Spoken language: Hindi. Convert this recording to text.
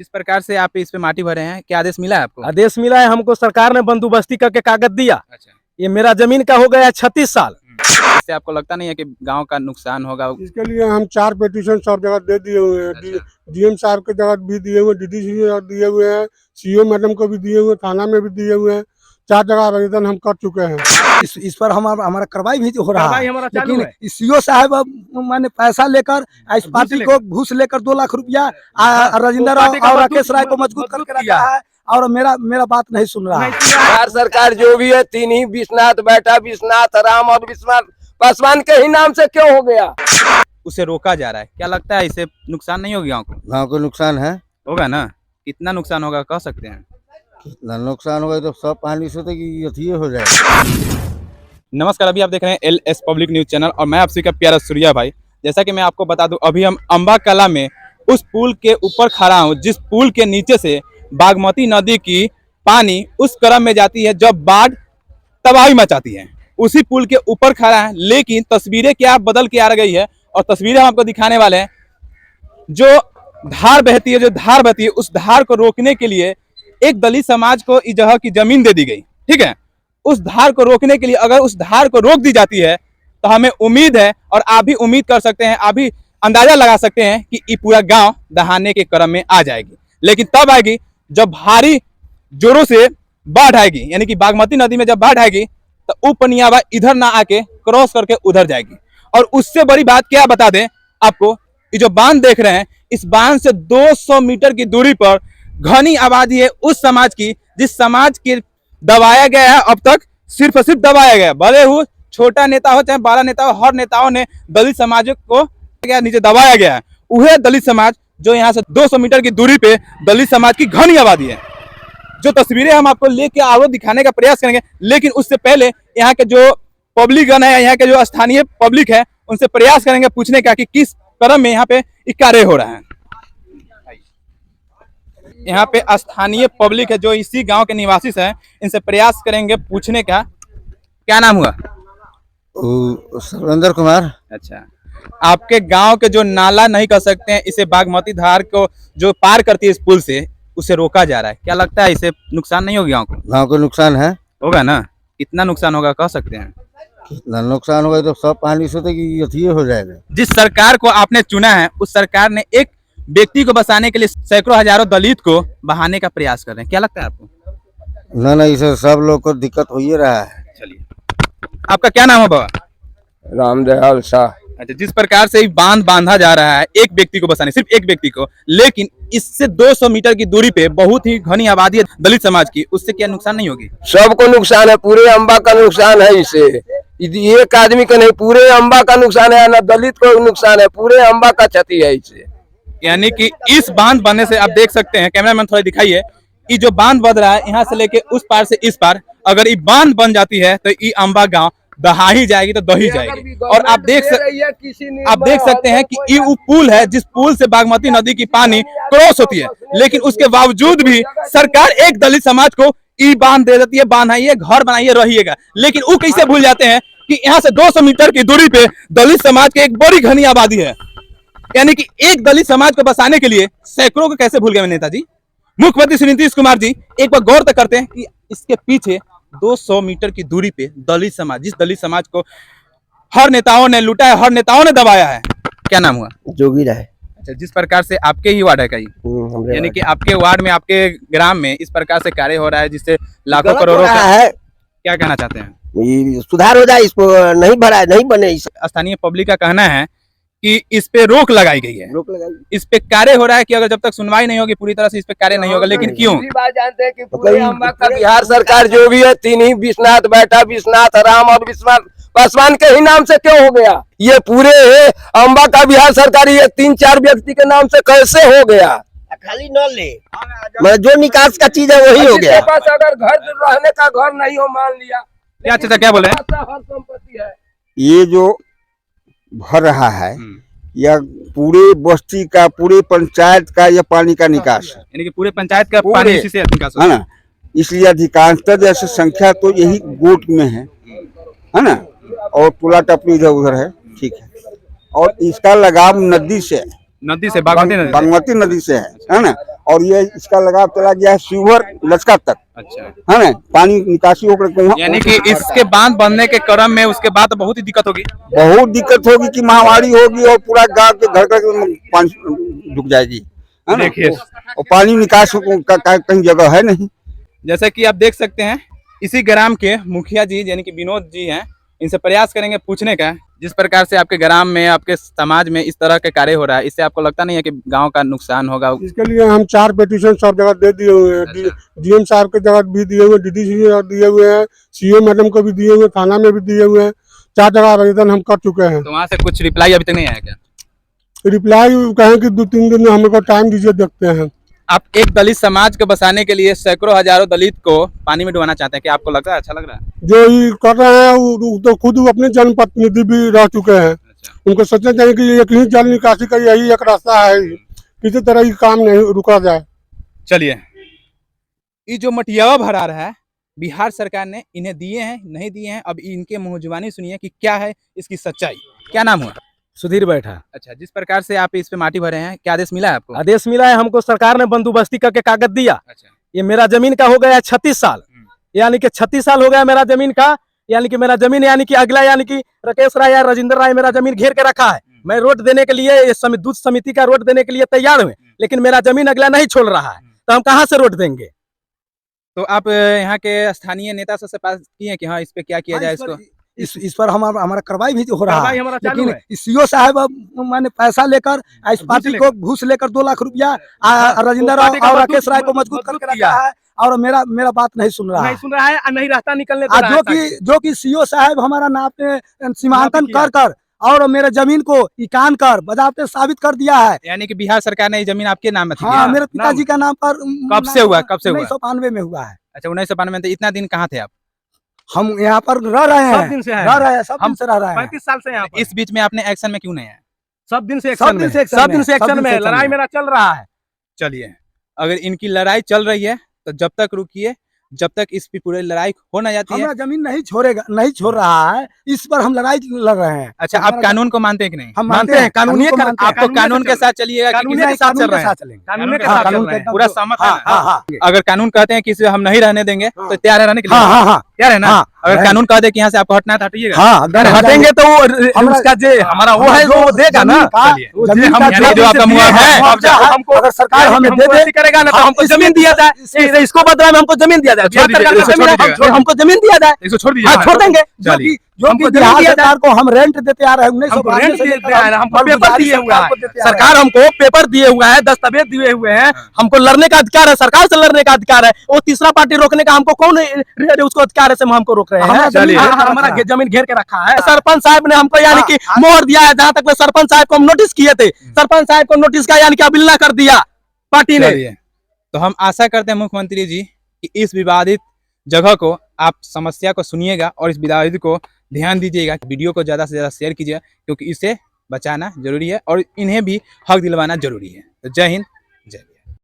जिस प्रकार से आप इस पे माटी भरे हैं, क्या आदेश मिला है आपको? आदेश मिला है हमको, सरकार ने बंदोबस्ती करके कागज दिया। अच्छा। ये मेरा जमीन का हो गया 36 साल। इससे आपको लगता नहीं है कि गांव का नुकसान होगा? इसके लिए हम 4 पिटीशन सब जगह दे दिए हुए हैं। अच्छा। डीएम साहब के जगह भी दिए हुए, डीडी दिए हुए हैं, सीओ मैडम को भी दिए हुए, थाना में भी दिए हुए हैं। 4 जगह आवेदन हम कर चुके हैं। इस पर हमारा कार्रवाई भी हो रहा कार्रवाई है, हमारा चालू लेकिन सीओ साहब मैंने पैसा लेकर इस पार्टी को घूस लेकर 2 लाख रुपया राजेंद्र और राकेश राय को मजबूत करके रखा है और मेरा बात नहीं सुन रहा है। बिहार सरकार जो भी है, 3 ही विश्वनाथ बैठा, विश्वनाथ राम और विश्वनाथ पासवान के ही नाम से क्यों हो गया? उसे रोका जा रहा है, क्या लगता है इससे नुकसान नहीं होगी गांव को? गांव को नुकसान है, होगा ना? कितना नुकसान होगा कह सकते हैं? कितना नुकसान होगा तो सब पानी से तो ये हो जाएगा। नमस्कार, अभी आप देख रहे हैं LS पब्लिक न्यूज चैनल और मैं आपसे का प्यारा सूर्या भाई। जैसा कि मैं आपको बता दूं, अभी हम अम्बा कला में उस पुल के ऊपर खड़ा हूं, जिस पुल के नीचे से बागमती नदी की पानी उस क्रम में जाती है जब बाढ़ तबाही मचाती है। उसी पुल के ऊपर खड़ा है, लेकिन तस्वीरें क्या बदल के आ गई है और तस्वीरें हम आपको दिखाने वाले हैं। जो धार बहती है, उस धार को रोकने के लिए एक दलित समाज को इस जगह की जमीन दे दी गई, ठीक है। उस धार को रोकने के लिए अगर उस धार को रोक दी जाती है तो हमें उम्मीद है, और आप भी उम्मीद कर सकते हैं, आप भी अंदाजा लगा सकते हैं कि ये पूरा गांव दहाने के क्रम में आ जाएगी। लेकिन तब आएगी जब भारी जोरों से बाढ़ आएगी, यानी कि बागमती नदी में जब बाढ़ आएगी तो उपनियावा इधर ना आके क्रॉस करके उधर जाएगी। और उससे बड़ी बात क्या बता दें आपको, ये जो बांध देख रहे हैं, इस बांध से 200 मीटर की दूरी पर घनी आबादी है उस समाज की, जिस समाज के दबाया गया है। अब तक सिर्फ और सिर्फ दबाया गया, भले वो छोटा नेता हो चाहे बड़ा नेता हो, हर नेताओं ने दलित समाज को नीचे दबाया गया है। वह दलित समाज जो यहाँ से 200 मीटर की दूरी पे दलित समाज की घनी आबादी है। जो तस्वीरें हम आपको लेके आगे दिखाने का प्रयास करेंगे, लेकिन उससे पहले यहाँ के जो पब्लिक गण है, यहाँ के जो स्थानीय पब्लिक है, उनसे प्रयास करेंगे पूछने का कि किस क्रम में यहाँ पे कार्य हो रहा है। यहाँ पे स्थानीय पब्लिक है जो इसी गांव के निवासी हैं, इनसे प्रयास करेंगे पूछने का। क्या नाम हुआ? सुरेंद्र कुमार। अच्छा, आपके गांव के जो नाला नहीं कर सकते हैं, इसे बागमती धार को जो पार करती है इस पुल से, उसे रोका जा रहा है, क्या लगता है इससे नुकसान नहीं होगी गांव को? गांव को नुकसान है, होगा ना? कितना नुकसान होगा कह सकते हैं? कितना नुकसान होगा तो सब पानी से तो ये हो जाएगा। जिस सरकार को आपने चुना है, उस सरकार ने एक व्यक्ति को बसाने के लिए सैकड़ों हजारों दलित को बहाने का प्रयास कर रहे हैं, क्या लगता है आपको? ना इसे सब लोग को दिक्कत हो ही रहा है। चलिए, आपका क्या नाम है बाबा? रामदयाल शाह। अच्छा, जिस प्रकार से बांध बांधा जा रहा है एक व्यक्ति को बसाने, सिर्फ एक व्यक्ति को, लेकिन इससे 200 मीटर की दूरी पे बहुत ही घनी आबादी है दलित समाज की, उससे क्या नुकसान नहीं होगी? सबको नुकसान है, पूरे अम्बा का नुकसान है। इसे एक आदमी का नहीं, पूरे अम्बा का नुकसान है, ना दलित को नुकसान है, पूरे अम्बा का क्षति है इसे। यानी कि इस बांध बनने से आप देख सकते हैं, कैमरामैन थोड़ा दिखाइए, ये जो बांध बन रहा है यहाँ से लेके उस पार से इस पार, अगर ये बांध बन जाती है तो ये अम्बा गांव दहा ही जाएगी, तो दही जाएगी। और आप देख सकते हैं कि ये वो पुल है जिस पुल से बागमती नदी की पानी क्रॉस होती है, लेकिन उसके बावजूद भी सरकार एक दलित समाज को ई बांध दे देती है, बनाइए घर बनाइए रहिएगा। लेकिन वो कैसे भूल जाते हैं कि यहाँ से 200 मीटर की दूरी पे दलित समाज की एक बड़ी घनी आबादी है। यानी कि एक दलित समाज को बसाने के लिए सैकड़ों को कैसे भूल गए नेताजी? मुख्यमंत्री श्री नीतीश कुमार जी एक बार गौर तक करते हैं कि इसके पीछे 200 मीटर की दूरी पे दलित समाज, जिस दलित समाज को हर नेताओं ने लूटा है, हर नेताओं ने दबाया है। क्या नाम हुआ? जोगी राय। अच्छा, जिस प्रकार से आपके ही वार्ड है का, यानी कि आपके वार्ड में, आपके ग्राम में इस प्रकार से कार्य हो रहा है जिससे लाखों करोड़ों का है, क्या कहना चाहते हैं? सुधार हो जाए, इसको नहीं भरा नहीं बने। स्थानीय पब्लिक का कहना है कि इस पे रोक लगाई गई है, इस पे कार्य हो रहा है कि अगर जब तक सुनवाई नहीं होगी पूरी तरह से इस पे कार्य नहीं होगा। लेकिन क्यों? बात जानते हैं कि पूरे अम्बा का बिहार सरकार जो भी है, 3 ही विश्वनाथ बैठा, विश्वनाथ राम और विश्वनाथ पासवान के ही नाम से क्यों हो गया? ये पूरे अम्बा का बिहार सरकार ये 3-4 व्यक्ति के नाम से कैसे हो गया? खाली न ले, मैं जो निकास का चीज है वही हो गया। अगर घर रहने का घर नहीं हो, मान लिया, क्या चाचा क्या बोले? हर संपत्ति है। ये जो भर रहा है या पूरे बस्ती का, पूरे पंचायत का यह पानी का निकास है, यानी कि पूरे पंचायत का पानी इसी से निकास है ना। इसलिए अधिकांशतः जैसे संख्या तो यही गोट में है ना, और टोला टपली इधर उधर है, ठीक है। और इसका लगाव नदी से, बागमती नदी से है ना। और ये इसका लगाव चला गया है शिवहर लचका तक, अच्छा, है ना। पानी निकासी होकर यानी कि इसके बांध बनने के क्रम में उसके बाद तो बहुत ही दिक्कत होगी। बहुत दिक्कत होगी कि महामारी होगी और पूरा गांव के घर घर पानी डूब जाएगी, है ना। देखिए। और पानी निकास कहीं जगह है नहीं। जैसे कि आप देख सकते हैं इसी ग्राम के मुखिया जी यानी कि विनोद जी हैं, इनसे प्रयास करेंगे पूछने का जिस प्रकार से आपके ग्राम में आपके समाज में इस तरह के कार्य हो रहा है, इससे आपको लगता नहीं है कि गांव का नुकसान होगा? इसके लिए हम 4 पेटिशन सब जगह दे दिए हुए हैं। अच्छा। डीएम साहब के जगह भी दिए हुए, डीडीसी दिए हुए हैं, सीओ मैडम को भी दिए हुए, थाना में भी दिए हुए हैं। 4 जगह आवेदन हम कर चुके हैं। तो वहाँ से कुछ रिप्लाई अभी तक नहीं आया क्या? रिप्लाई कहें कि 2-3 दिन में हमको टाइम दीजिए, देखते हैं। आप एक दलित समाज को बसाने के लिए सैकड़ों हजारों दलित को पानी में डुबाना चाहते हैं, क्या आपको लगता है अच्छा लग रहा है? जो ये कर रहे हैं वो तो खुद अपने जनप्रतिनिधि भी रह चुके हैं। अच्छा। उनको सोचना चाहिए कि एक ही जल निकासी का यही एक रास्ता है, किसी तरह ये काम नहीं रुका जाए। चलिए, ये जो मटियावा भरा रहा है बिहार सरकार ने इन्हें दिए हैं नहीं दिए हैं, अब इनके मुंह जुबानी सुनिए कि क्या है इसकी सच्चाई। क्या नाम हुआ? सुधीर बैठा। अच्छा, जिस प्रकार से आप इस पे माटी भरे हैं, क्या आदेश मिला है आपको? आदेश मिला है हमको, सरकार ने बंदोबस्ती करके कागज दिया। अच्छा। ये मेरा जमीन का हो गया 36 साल, यानी कि 36 साल हो गया मेरा जमीन का। यानी कि मेरा जमीन यानी कि अगला यानी कि राकेश राय या राजेंद्र राय मेरा जमीन घेर के रखा है। मैं रोड देने के लिए दूध समिति का रोड देने के लिए तैयार हुए, लेकिन मेरा जमीन अगला नहीं छोड़ रहा है, तो हम कहाँ से रोड देंगे? तो आप यहाँ के स्थानीय नेता से पास किए कि हाँ इस पे क्या किया जाए इसको? इस पर हमारा कार्रवाई भी हो रहा कार्रवाई है, हमारा चालू लेकिन सीओ साहब मैंने पैसा लेकर इस पार्टी को घूस लेकर 2 लाख रुपया राजेंद्र पार्टी को और मजबूत- राकेश राय को मजबूत मजबूत करके किया रखा है, और मेरा बात नहीं सुन रहा है। और नहीं रास्ता निकलने दे रहा है। जो कि सीओ साहब हमारा नापने सीमांकन किया। कर और मेरे जमीन को इकान कर बजाते साबित कर दिया है। यानी कि बिहार सरकार ने ये जमीन आपके नाम में थी? हाँ, मेरे पिताजी का नाम पर कब से हुआ? कब से हुआ? 1992 में हुआ है। अच्छा, 1992 में। तो इतना दिन कहाँ थे आप? हम यहाँ पर रह रहे हैं, सब दिन से हैं। रह रहे हैं, सब दिन से रह रहे हैं। 35 साल से यहाँ पर। इस बीच में आपने एक्शन में क्यों नहीं आया? सब दिन से सब एक्शन दिन में से एक्शन सब दिन से में, सब एक्शन दिन में से एक्शन लड़ाई में। मेरा चल रहा है। चलिए, अगर इनकी लड़ाई चल रही है तो जब तक रुकिए, जब तक इस पे पूरी लड़ाई हो ना जाती है। हमारा जमीन नहीं छोड़ रहा है, इस पर हम लड़ाई लड़ रहे हैं। अच्छा, आप कानून को मानते हैं कि नहीं? हम मानते हैं, कानूनी को कर- मानते हैं। आपको कानून के साथ चलिएगा कि कानून किसी के साथ चल रहे हैं। चलेंगे। कानून के हाँ, साथ कानून चल रहे हैं। के- पूरा सहमत है हाँ, ना? हाँ, हाँ। अगर कानून कहते हैं कि इसे हम नहीं रहने देंगे तो तैयार है रहने के लिए? हाँ, हाँ, हाँ। तैयार है ना? हाँ, अगर कानून कह दे कि यहाँ से आपको हटना है तो हटिएगा? हाँ, अगर हटेंगे तो हमारा- उसका जे हमारा वो है वो देगा ना। चलिए। जमीन हम का यानी जो आपका मुआवजा है, मुआवजा हमको अगर सरकार हमें दे दे करेगा ना तो हम हमको इसमें- जमीन दिया जाए, इसको बदला में हमको जमीन दिया जाए। छोड़ दीजिए, सरकार का इसको जमीन है, छोड़ दीजिए। हमको जमीन दिया जाए। इसको छोड़ दीजिए। हाँ, छोड़ देंगे। चलिए। जो हमको कि जमीन बिहार दिया सरकार को हम रेंट देते आ रहे हैं, हमको 1992 रेंट से दिए लेकर हुआ है, हमको पेपर गुजारिश दिए हुआ सरकार को है। देते आ रहे हैं। सरकार हमको पेपर दिए हुआ है, दस्तावेज दिए हुए हैं, हमको लड़ने का अधिकार है, सरकार से लड़ने का अधिकार है। वो तीसरा पार्टी रोकने का हमको कौन उसको अधिकार है से हमको रोक रहे हैं? हमारा चलिए। हमारा जमीन घेर के रखा है। सरपंच साहब ने हमको यानी कि मोहर दिया है, जहाँ तक मैं सरपंच साहब को हम नोटिस किए थे, सरपंच साहब को नोटिस का यानी कि अवहेलना कर दिया पार्टी ने। चलिए, तो हम आशा करते हैं मुख्यमंत्री जी कि इस विवादित जगह को आप समस्या को सुनिएगा और इस विवादित को ध्यान दीजिएगा। वीडियो को ज़्यादा से ज़्यादा शेयर कीजिएगा क्योंकि इसे बचाना जरूरी है और इन्हें भी हक दिलवाना जरूरी है। तो जय हिंद,